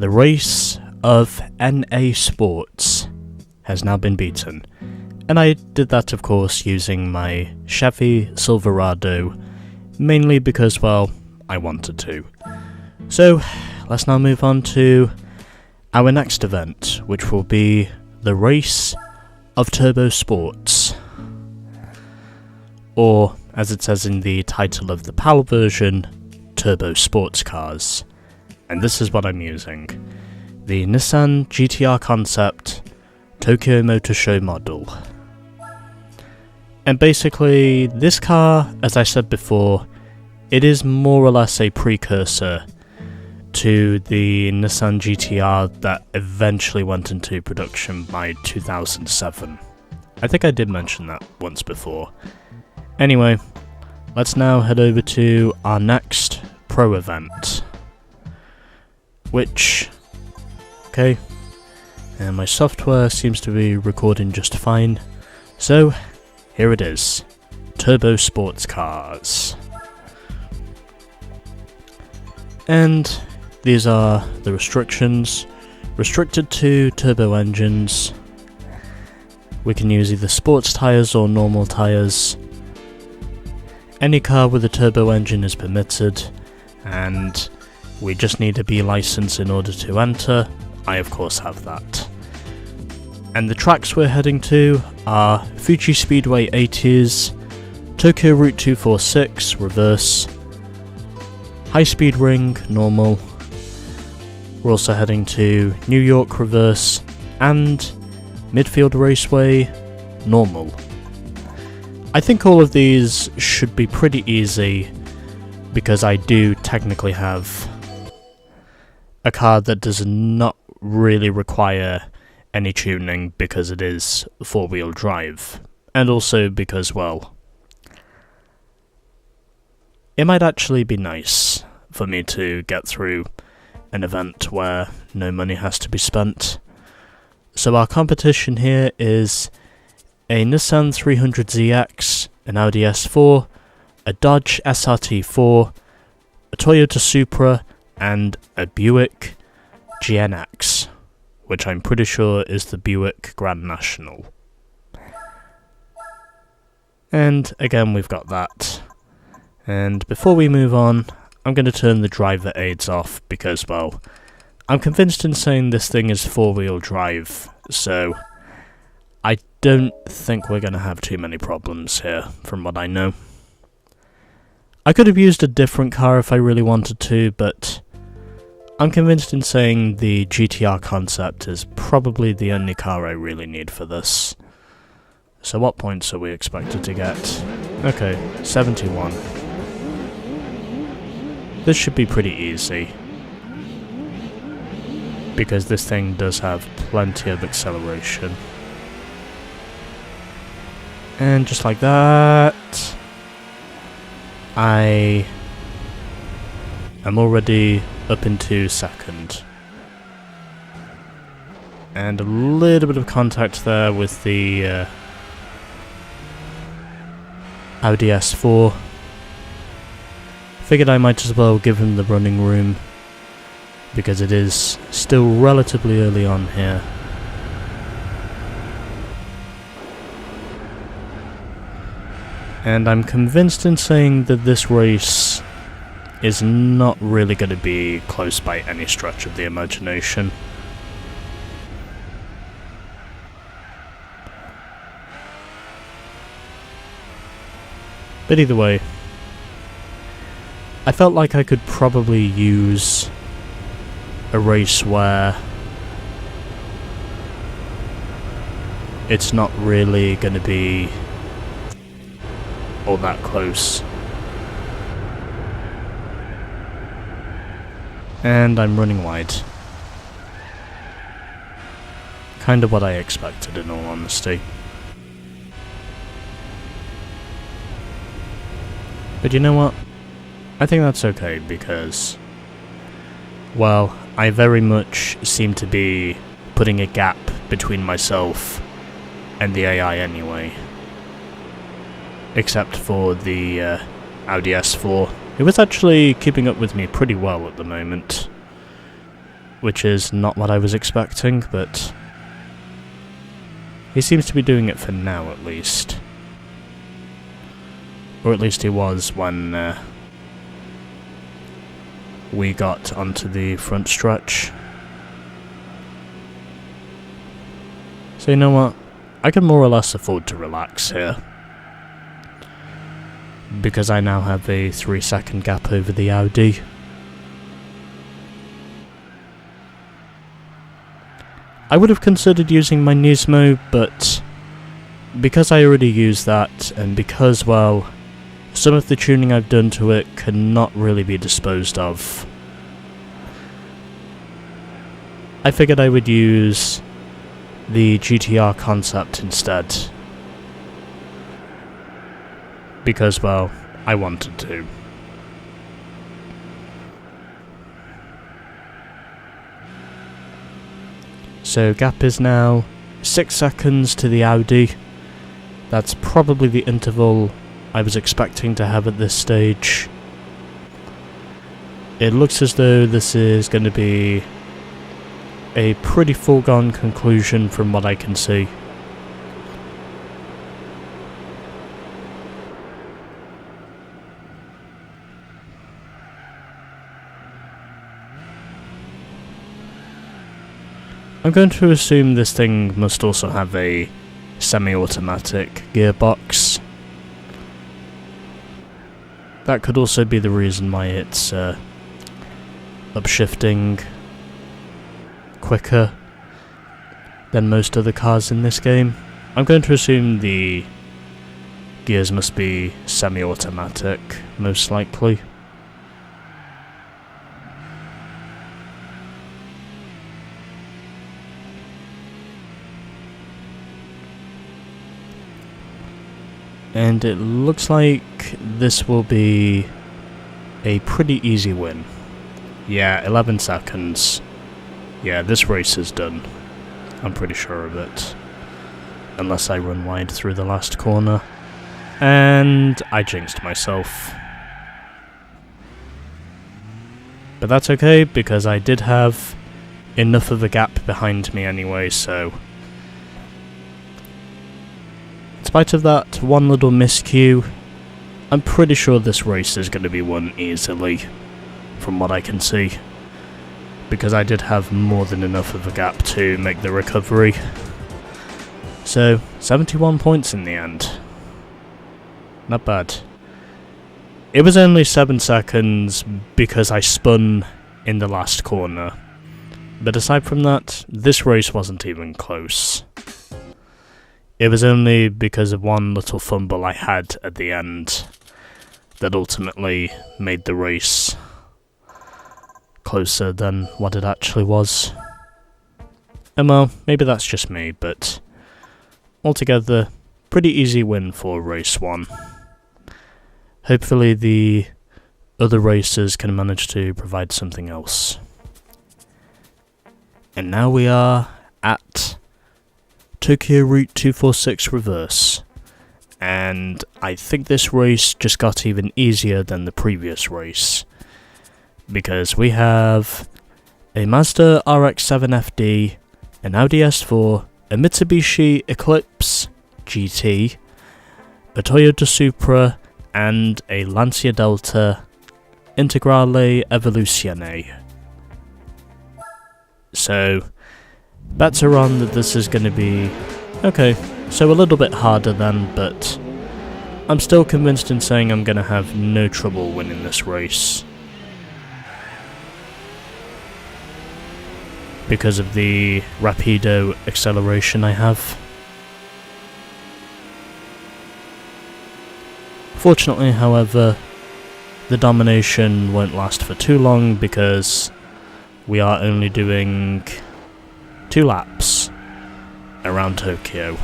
The race of NA Sports has now been beaten, and I did that of course using my Chevy Silverado, mainly because, well, I wanted to. So, let's now move on to our next event, which will be the race of Turbo Sports. Or, as it says in the title of the PAL version, Turbo Sports Cars. And this is what I'm using. The Nissan GTR Concept Tokyo Motor Show model. And basically, this car, as I said before, it is more or less a precursor to the Nissan GTR that eventually went into production by 2007. I think I did mention that once before. Anyway, let's now head over to our next pro event. Which, okay, and my software seems to be recording just fine. So, here it is. Turbo Sports Cars. And these are the restrictions. Restricted to turbo engines. We can use either sports tyres or normal tyres. Any car with a turbo engine is permitted, and we just need a B license in order to enter. I of course have that. And the tracks we're heading to are Fuji Speedway 80s, Tokyo Route 246 reverse, High Speed Ring normal. We're also heading to New York reverse and Midfield Raceway normal. I think all of these should be pretty easy because I do technically have a car that does not really require any tuning because it is four-wheel drive, and also because, well, it might actually be nice for me to get through an event where no money has to be spent. So our competition here is a Nissan 300ZX, an Audi S4, a Dodge SRT4, a Toyota Supra, and a Buick GNX, which I'm pretty sure is the Buick Grand National. And again, we've got that. And before we move on, I'm going to turn the driver aids off because, well, I'm convinced in saying this thing is four-wheel drive, so I don't think we're going to have too many problems here, from what I know. I could have used a different car if I really wanted to, but I'm convinced in saying the GTR Concept is probably the only car I really need for this. So what points are we expected to get? Okay, 71. This should be pretty easy, because this thing does have plenty of acceleration. And just like that, I am already up into second. And a little bit of contact there with the Audi S4. Figured I might as well give him the running room, because it is still relatively early on here. And I'm convinced in saying that this race is not really going to be close by any stretch of the imagination. But either way, I felt like I could probably use a race where it's not really going to be all that close. And I'm running wide. Kind of what I expected, in all honesty. But you know what? I think that's okay, because, well, I very much seem to be putting a gap between myself and the AI anyway. Except for the Audi S4. It was actually keeping up with me pretty well at the moment. which is not what I was expecting, but he seems to be doing it for now at least. Or at least he was when we got onto the front stretch. So you know what? I can more or less afford to relax here, because I now have a 3-second gap over the Audi. I would have considered using my Turismo, but because I already used that, and because, well, some of the tuning I've done to it cannot really be disposed of, I figured I would use the GTR concept instead. Because, well, I wanted to. So gap is now 6 seconds to the Audi. That's probably the interval I was expecting to have at this stage. It looks as though this is going to be a pretty foregone conclusion from what I can see. I'm going to assume this thing must also have a semi-automatic gearbox. That could also be the reason why it's upshifting quicker than most other cars in this game. I'm going to assume the gears must be semi-automatic, most likely. And it looks like this will be a pretty easy win. Yeah, 11 seconds. Yeah, this race is done. I'm pretty sure of it. Unless I run wide through the last corner. And I jinxed myself. But that's okay, because I did have enough of a gap behind me anyway, so... in spite of that one little miscue, I'm pretty sure this race is going to be won easily, from what I can see, because I did have more than enough of a gap to make the recovery. So, 71 points in the end. Not bad. It was only 7 seconds because I spun in the last corner, but aside from that, this race wasn't even close. It was only because of one little fumble I had at the end that ultimately made the race closer than what it actually was. And well, maybe that's just me, but altogether, pretty easy win for race 1. Hopefully the other racers can manage to provide something else. And now we are at Tokyo Route 246 Reverse, and I think this race just got even easier than the previous race, because we have a Mazda RX-7 FD, an Audi S4, a Mitsubishi Eclipse GT, a Toyota Supra, and a Lancia Delta Integrale Evoluzione. So, bets are on that this is going to be, okay, so a little bit harder then, but I'm still convinced in saying I'm going to have no trouble winning this race. Because of the rapido acceleration I have. Fortunately, however, the domination won't last for too long because we are only doing 2 laps around Tokyo.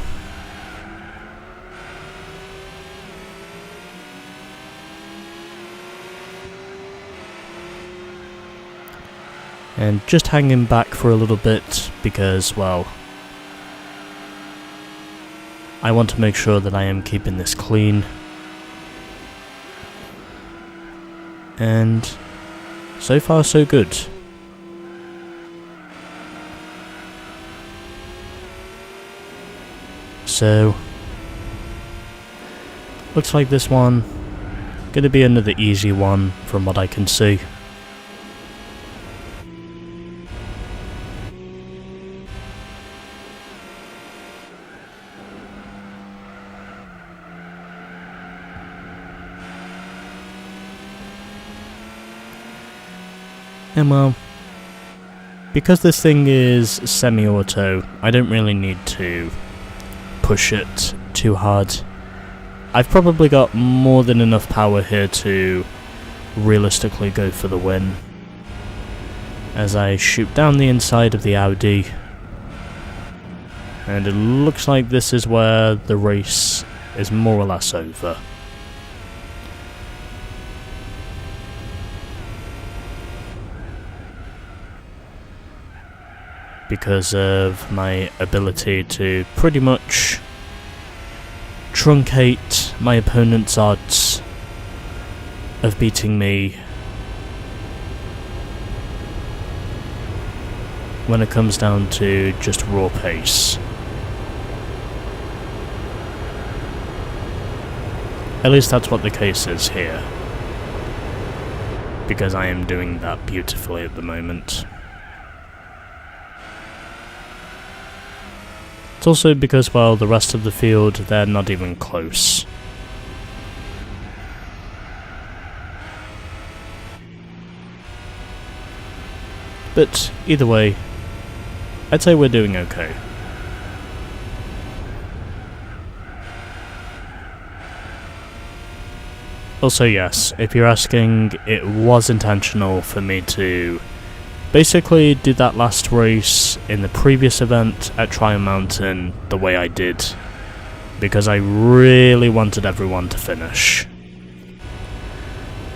And just hanging back for a little bit because, well, I want to make sure that I am keeping this clean. And so far so good. So, looks like this one gonna be another easy one from what I can see. And well, because this thing is semi-auto, I don't really need to push it too hard. I've probably got more than enough power here to realistically go for the win. As I shoot down the inside of the Audi. And it looks like this is where the race is more or less over. Because of my ability to pretty much truncate my opponent's odds of beating me when it comes down to just raw pace. At least that's what the case is here, because I am doing that beautifully at the moment. It's also because, well, the rest of the field, they're not even close. But either way, I'd say we're doing okay. Also yes, if you're asking, it was intentional for me to basically do that last race in the previous event at Trial Mountain the way I did, because I really wanted everyone to finish.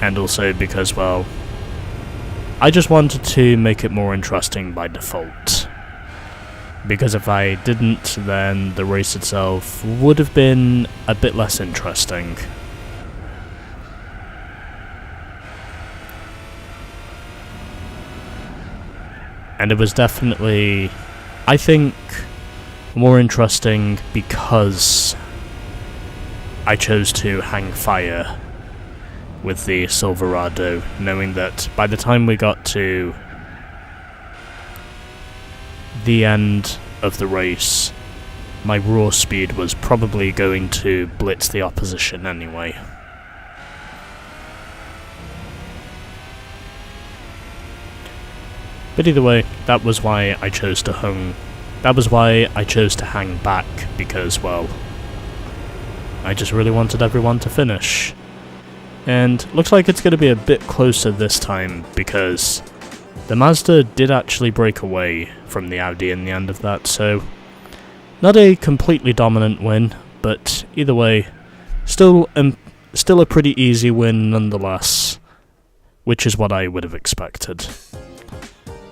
And also because, well, I just wanted to make it more interesting by default. Because if I didn't, then the race itself would have been a bit less interesting. And it was definitely, I think, more interesting because I chose to hang fire with the Silverado, knowing that by the time we got to the end of the race, my raw speed was probably going to blitz the opposition anyway. But either way, that was why I chose to hang back, because, well, I just really wanted everyone to finish. And looks like it's going to be a bit closer this time, because the Mazda did actually break away from the Audi in the end of that, so not a completely dominant win, but either way, still a pretty easy win nonetheless, which is what I would have expected.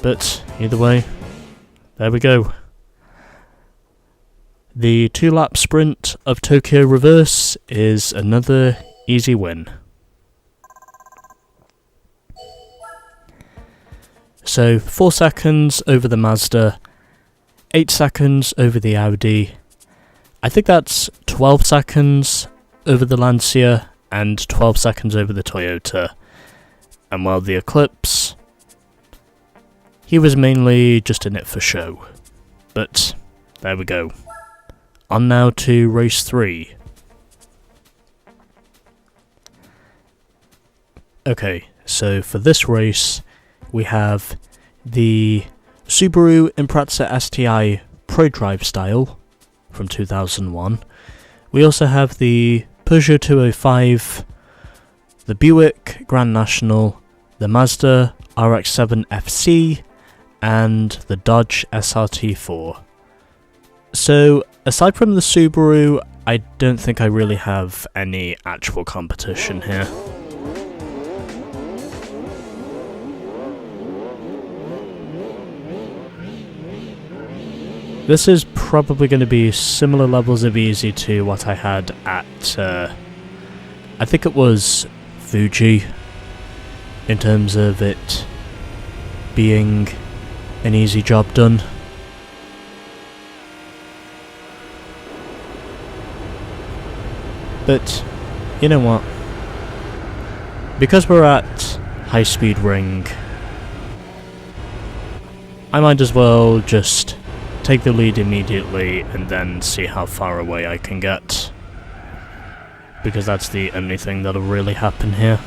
But either way, there we go. The 2-lap sprint of Tokyo Reverse is another easy win. So 4 seconds over the Mazda, 8 seconds over the Audi. I think that's 12 seconds over the Lancia and 12 seconds over the Toyota. And while the Eclipse, he was mainly just in it for show. But there we go. On now to race 3. Okay, so for this race, we have the Subaru Impreza STI Pro Drive style from 2001. We also have the Peugeot 205, the Buick Grand National, the Mazda RX-7 FC, and the Dodge SRT4. So, aside from the Subaru, I don't think I really have any actual competition here. This is probably going to be similar levels of easy to what I had at, I think it was Fuji, in terms of it being an easy job done. But, you know what? Because we're at High Speed Ring, I might as well just take the lead immediately and then see how far away I can get. Because that's the only thing that'll really happen here.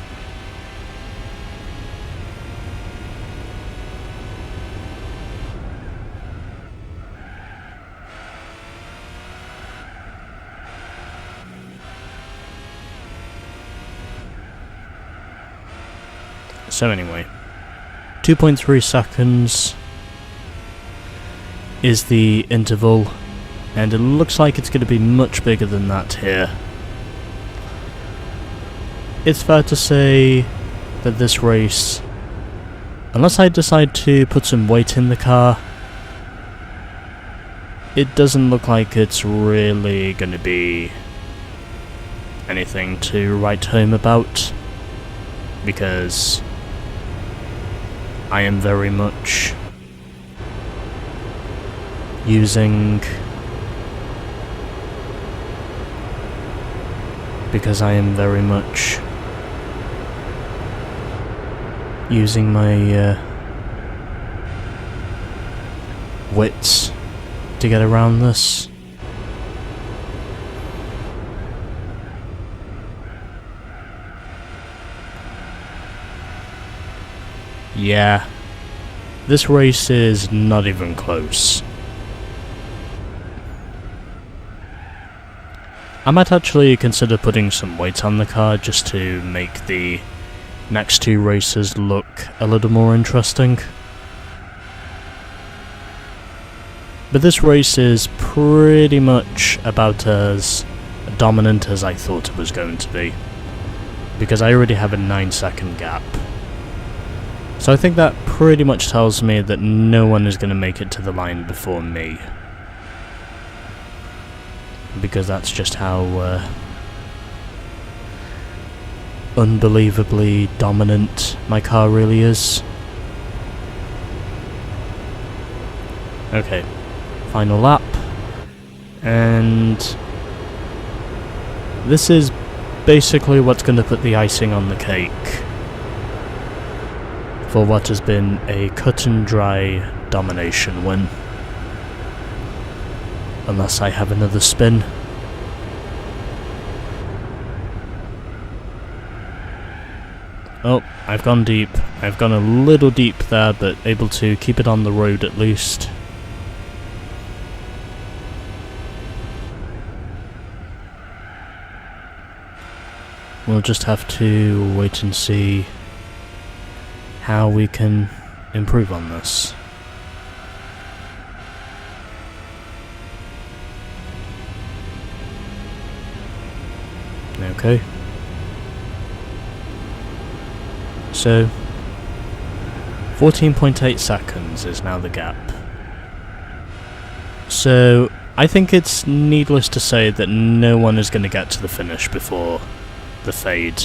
So anyway, 2.3 seconds is the interval, and it looks like it's going to be much bigger than that here. It's fair to say that this race, unless I decide to put some weight in the car, it doesn't look like it's really going to be anything to write home about, because I am very much using my wits to get around this. Yeah, this race is not even close. I might actually consider putting some weight on the car just to make the next two races look a little more interesting. But this race is pretty much about as dominant as I thought it was going to be, because I already have a 9-second gap. So I think that pretty much tells me that no one is going to make it to the line before me. Because that's just how unbelievably dominant my car really is. Okay, final lap. And this is basically what's going to put the icing on the cake for what has been a cut and dry domination win. Unless I have another spin. Oh, I've gone deep. I've gone a little deep there, but able to keep it on the road at least. We'll just have to wait and see how we can improve on this. Okay. So, 14.8 seconds is now the gap. So, I think it's needless to say that no one is going to get to the finish before the fade.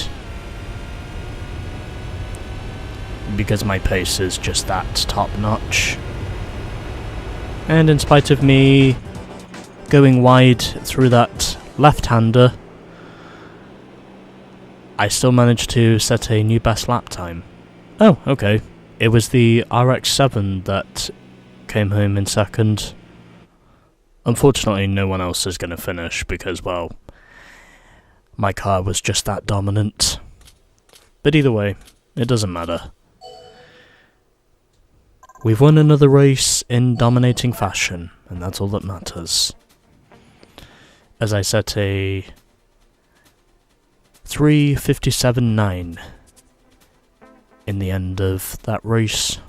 Because my pace is just that top-notch. And in spite of me going wide through that left-hander, I still managed to set a new best lap time. Oh, okay. It was the RX-7 that came home in second. Unfortunately, no one else is going to finish because, well, my car was just that dominant. But either way, it doesn't matter. We've won another race in dominating fashion, and that's all that matters. As I set a 3:57.9 in the end of that race.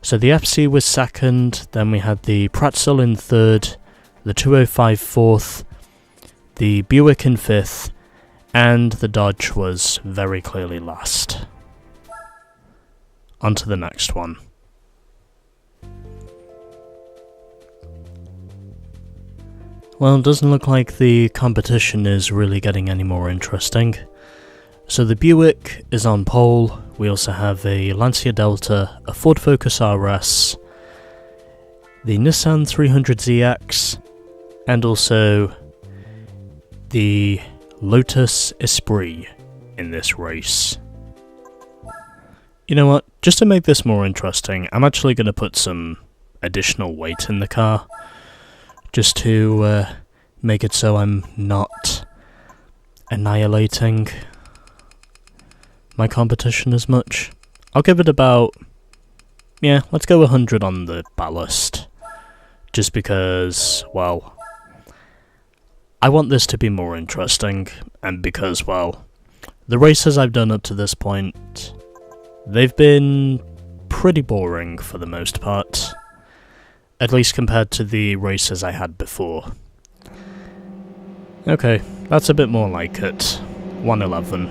So the FC was second, then we had the Pretzel in third, the 205 fourth, the Buick in fifth, and the Dodge was very clearly last. On to the next one. Well, it doesn't look like the competition is really getting any more interesting. So the Buick is on pole, we also have a Lancia Delta, a Ford Focus RS, the Nissan 300ZX, and also the Lotus Esprit in this race. You know what, just to make this more interesting, I'm actually going to put some additional weight in the car, just to make it so I'm not annihilating my competition as much. I'll give it about, yeah, let's go 100 on the ballast, just because, well, I want this to be more interesting, and because, well, the races I've done up to this point, they've been pretty boring for the most part, at least compared to the races I had before. Okay, that's a bit more like it. 111.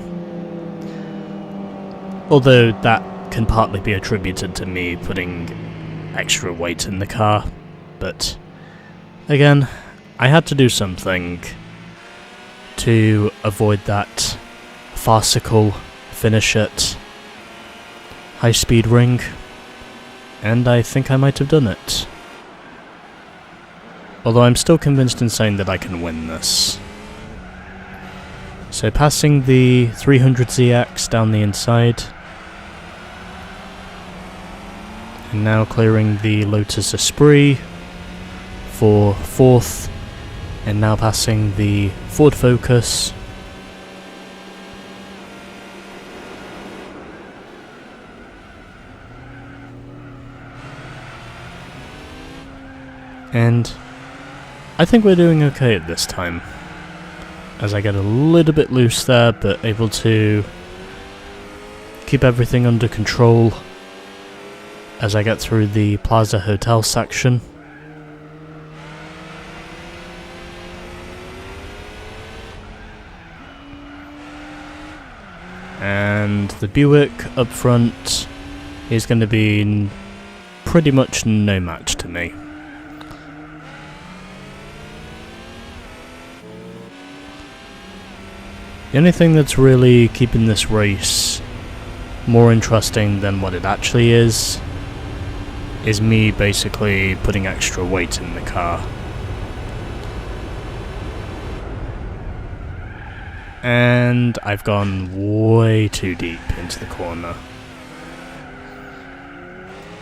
Although that can partly be attributed to me putting extra weight in the car, but again, I had to do something to avoid that farcical finish at High Speed Ring, and I think I might have done it. Although I'm still convinced in saying that I can win this. So passing the 300ZX down the inside, and now clearing the Lotus Esprit for 4th, and now passing the Ford Focus. And I think we're doing okay at this time, as I get a little bit loose there, but able to keep everything under control as I get through the Plaza Hotel section. And the Buick up front is going to be pretty much no match to me. The only thing that's really keeping this race more interesting than what it actually is me basically putting extra weight in the car. And I've gone way too deep into the corner.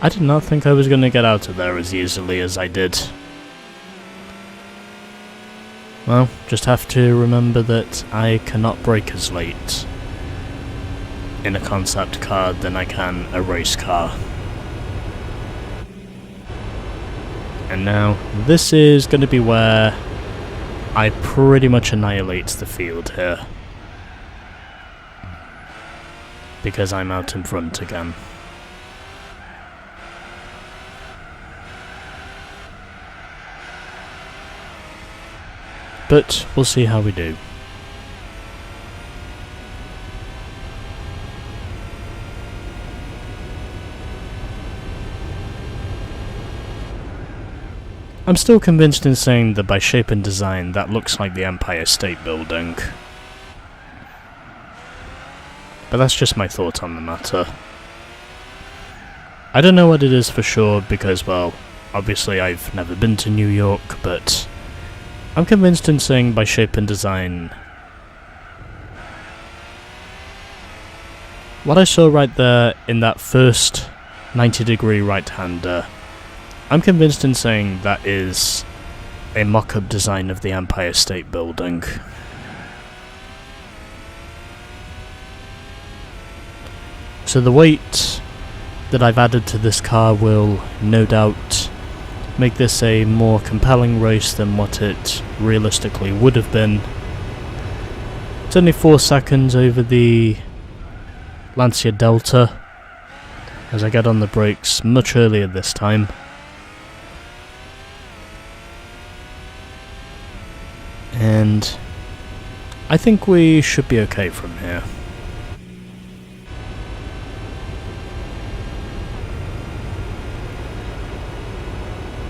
I did not think I was going to get out of there as easily as I did. Well, just have to remember that I cannot brake as late in a concept car than I can a race car. And now, this is going to be where I pretty much annihilate the field here. Because I'm out in front again. But we'll see how we do. I'm still convinced in saying that by shape and design that looks like the Empire State Building. But that's just my thought on the matter. I don't know what it is for sure because, well, obviously I've never been to New York, but I'm convinced in saying by shape and design. What I saw right there in that first 90-degree right-hander, I'm convinced in saying that is a mock-up design of the Empire State Building. So the weight that I've added to this car will no doubt make this a more compelling race than what it realistically would have been. It's only 4 seconds over the Lancia Delta as I get on the brakes much earlier this time. And I think we should be okay from here.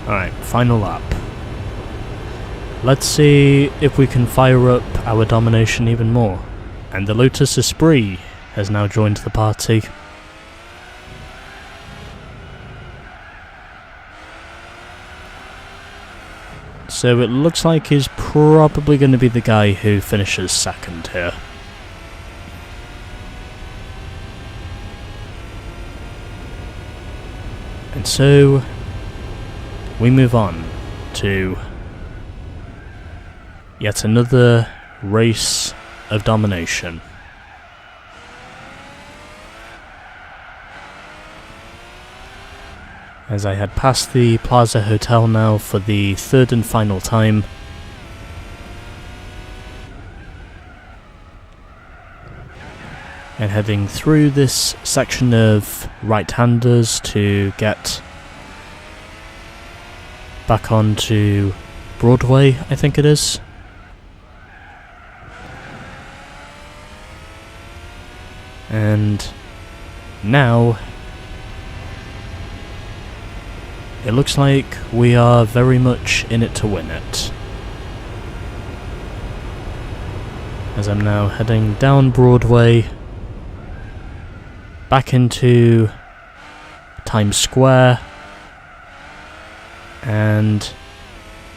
Alright, final lap. Let's see if we can fire up our domination even more. And the Lotus Esprit has now joined the party. So it looks like he's probably going to be the guy who finishes second here. And so we move on to yet another race of domination. As I had passed the Plaza Hotel now for the third and final time. And heading through this section of right-handers to get back onto Broadway, I think it is. And now it looks like we are very much in it to win it. As I'm now heading down Broadway, back into Times Square, and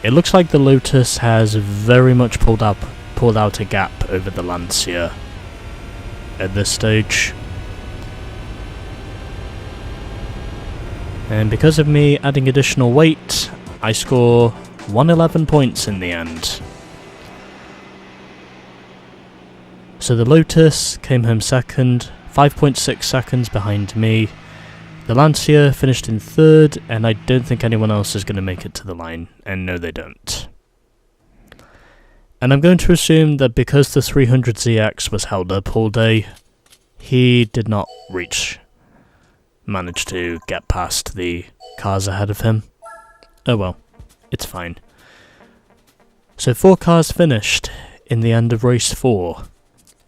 it looks like the Lotus has very much pulled out a gap over the Lancia at this stage. And because of me adding additional weight, I score 111 points in the end. So the Lotus came home second, 5.6 seconds behind me. The Lancia finished in third, and I don't think anyone else is going to make it to the line, and no they don't. And I'm going to assume that because the 300ZX was held up all day, he did not manage to get past the cars ahead of him. Oh well, it's fine. So 4 cars finished in the end of race 4.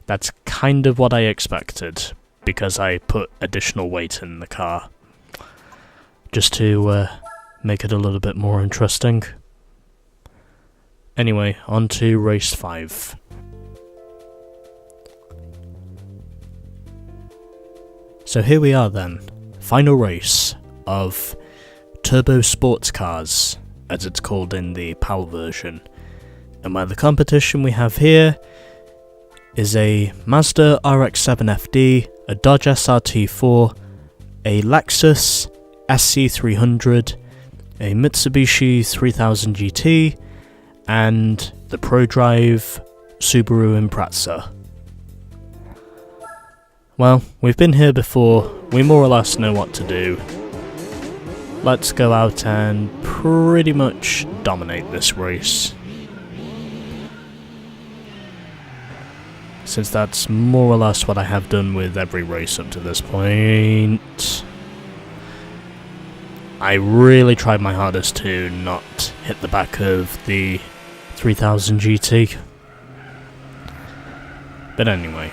That's kind of what I expected, because I put additional weight in the car, just to make it a little bit more interesting. Anyway, on to race 5. So here we are then. Final race of Turbo Sports Cars, as it's called in the PAL version. And by the competition we have here is a Mazda RX-7 FD, a Dodge SRT4, a Lexus SC300, a Mitsubishi 3000 GT, and the ProDrive Subaru Impreza. Well, we've been here before, we more or less know what to do. Let's go out and pretty much dominate this race. Since that's more or less what I have done with every race up to this point. I really tried my hardest to not hit the back of the 3000 GT. But anyway.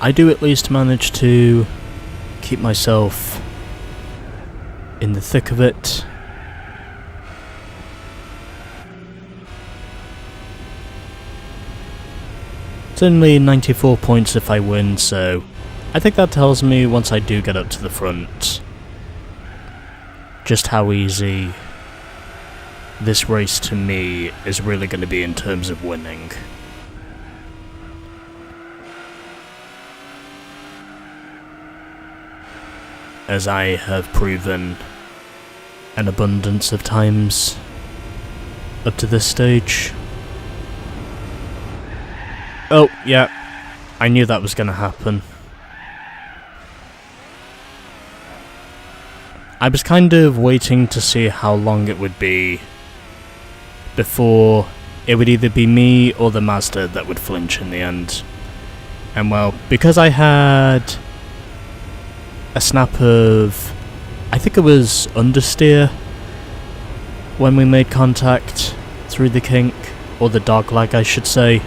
I do at least manage to keep myself in the thick of it. It's only 94 points if I win, so I think that tells me once I do get up to the front just how easy this race to me is really going to be in terms of winning. As I have proven an abundance of times up to this stage. Oh, yeah, I knew that was going to happen. I was kind of waiting to see how long it would be before it would either be me or the Mazda that would flinch in the end. And well, because I had a snap of, I think it was understeer when we made contact through the kink, or the dogleg I should say.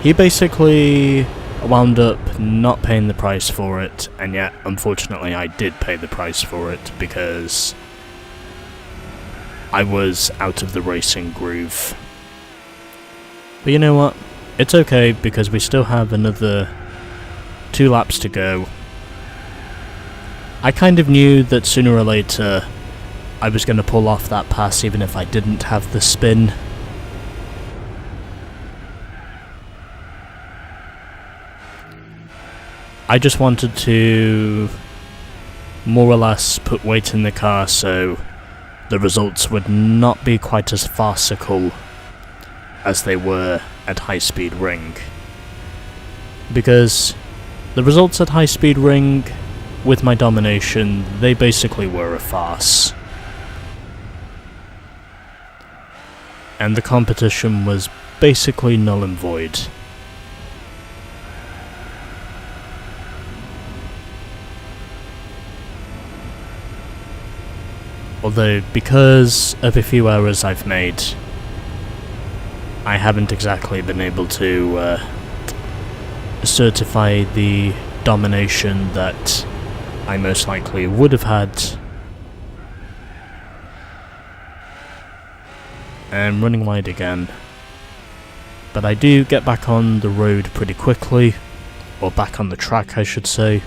He basically wound up not paying the price for it, and yet unfortunately I did pay the price for it because I was out of the racing groove. But you know what, it's okay because we still have another 2 laps to go. I kind of knew that sooner or later I was going to pull off that pass even if I didn't have the spin. I just wanted to more or less put weight in the car so the results would not be quite as farcical as they were at High Speed Ring. Because the results at High Speed Ring, with my domination, they basically were a farce. And the competition was basically null and void. Although, because of a few errors I've made, I haven't exactly been able to certify the domination that I most likely would have had. I'm running wide again. But I do get back on the road pretty quickly, or back on the track I should say.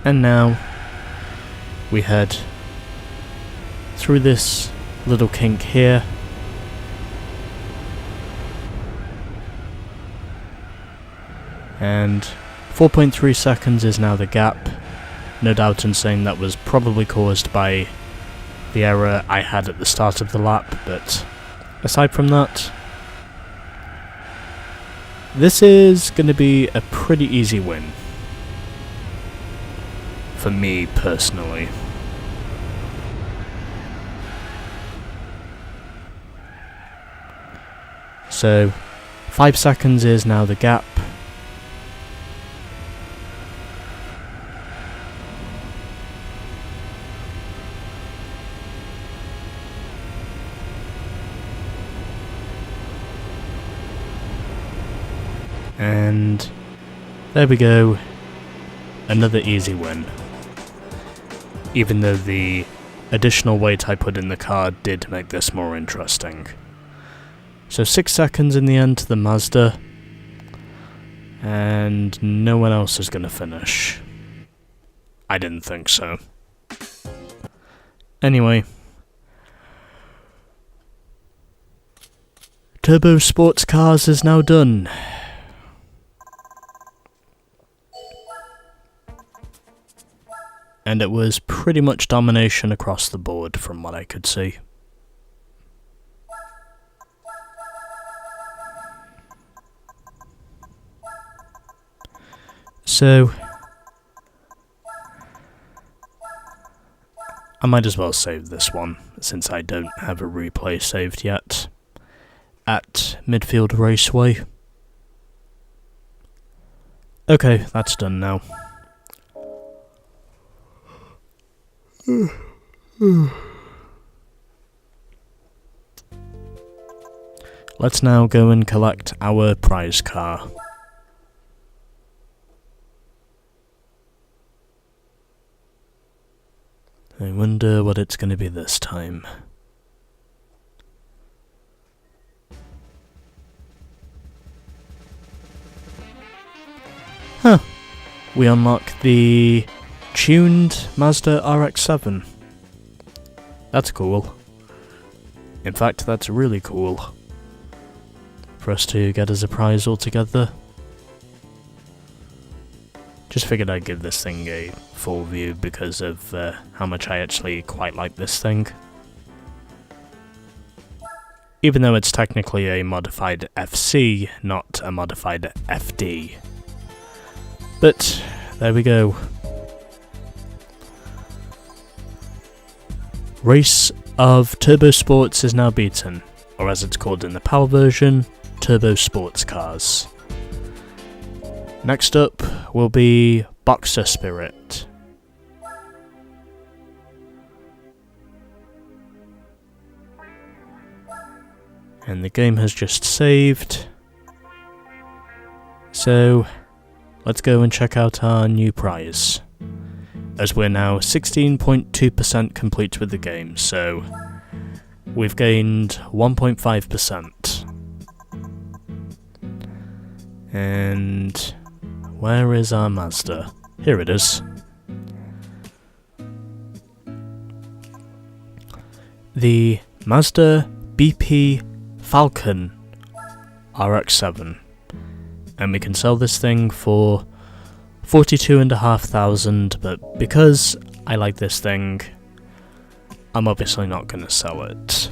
And now we head through this little kink here. And 4.3 seconds is now the gap. No doubt in saying that was probably caused by the error I had at the start of the lap, but aside from that, this is going to be a pretty easy win. For me, personally. So, 5 seconds is now the gap. And there we go. Another easy win. Even though the additional weight I put in the car did make this more interesting. So 6 seconds in the end to the Mazda. And no one else is going to finish. I didn't think so. Anyway. Turbo Sports Cars is now done. And it was pretty much domination across the board from what I could see. So, I might as well save this one, since I don't have a replay saved yet, at Midfield Raceway. Okay, that's done now. Let's now go and collect our prize car. I wonder what it's going to be this time. Huh. We unlock the tuned Mazda RX-7. That's cool. In fact, that's really cool. For us to get as a prize altogether. Just figured I'd give this thing a full view because of how much I actually quite like this thing. Even though it's technically a modified FC, not a modified FD. But, there we go. Race of Turbo Sports is now beaten, or as it's called in the PAL version, Turbo Sports Cars. Next up will be Boxer Spirit. And the game has just saved. So, let's go and check out our new prize. As we're now 16.2% complete with the game, so we've gained 1.5%. And where is our Mazda? Here it is. The Mazda BP Falcon RX-7. And we can sell this thing for 42,500, but because I like this thing, I'm obviously not going to sell it.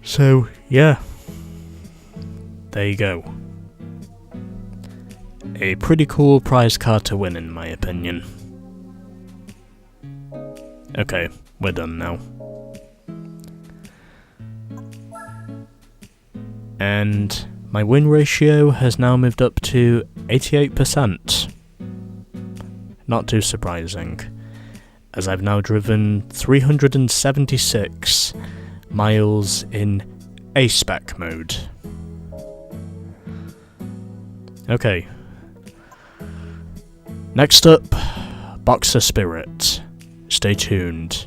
So, yeah. There you go. A pretty cool prize car to win, in my opinion. Okay, we're done now. And my win ratio has now moved up to 88%. Not too surprising, as I've now driven 376 miles in A-Spec mode. Okay. Next up, Boxer Spirit. Stay tuned.